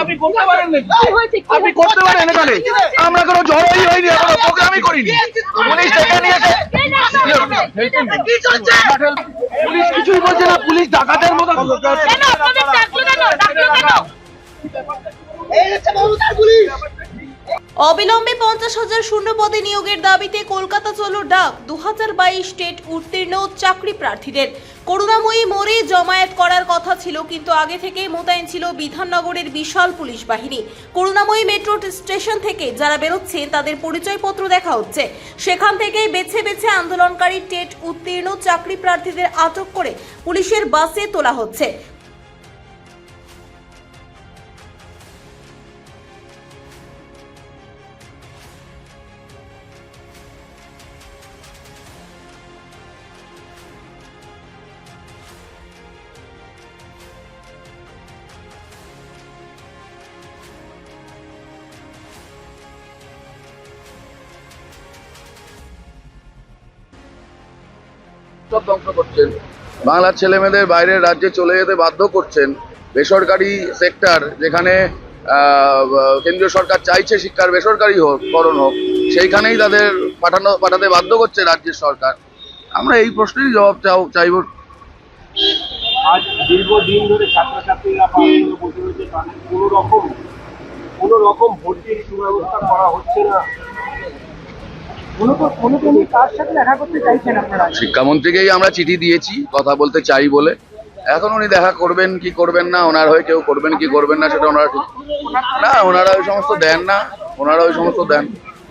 আপনি করতে পারেন এখানে, আমরা কোনো জড়াই হয়নি, এখনো প্রোগ্রামই করিনি। পুলিশ ডেকে নিয়েছে, পুলিশ কিছুই বলছে না, পুলিশ ডাকাতের মতো। অবিলম্বে 50,000 শূন্য পদে নিয়োগের দাবিতে কলকাতা চলো ডাক 2022 স্টেট উত্তীর্ণ চাকরি প্রার্থীদের। করুণাময়ী মোড়ে জমায়েত করার কথা ছিল, কিন্তু আগে থেকেই মোতায়েন ছিল বিধাননগরের বিশাল পুলিশ বাহিনী। করুণাময়ী মেট্রো স্টেশন থেকে যারা বেরোচ্ছেন তাদের পরিচয়পত্র দেখা হচ্ছে, সেখান থেকেই বেছে বেছে আন্দোলনকারী টেট উত্তীর্ণ চাকরি প্রার্থীদের আটক করে পুলিশের বাসে তোলা হচ্ছে। সব ধ্বংস করছেন, বাংলার ছেলেমেয়েদের বাইরের রাজ্যে চলে যেতে বাধ্য করছেন। বেসরকারি সেক্টর যেখানে কেন্দ্রীয় সরকার চাইছে শিক্ষার বেসরকারিকরণ হোক, সেইখানেই তাদের পাঠাতে বাধ্য করছে রাজ্যের সরকার। আমরা এই প্রশ্নেরই জবাব চাইব। আজ দীর্ঘদিন ধরে ছাত্রছাত্রীরা বসে রয়েছে, তাদের কোনো রকম ভর্তির সুব্যবস্থা করা হচ্ছে না। শিক্ষামন্ত্রীকেই আমরা চিঠি দিয়েছি কথা বলতে চাই বলে। এখন উনি দেখা করবেন কি করবেন না, ওনার হয়ে কেউ করবেন কি করবেন না সেটা ওনারা ঠিক না, ওনারা ওই সমস্ত দেন না, ওনারা ওই সমস্ত দেন।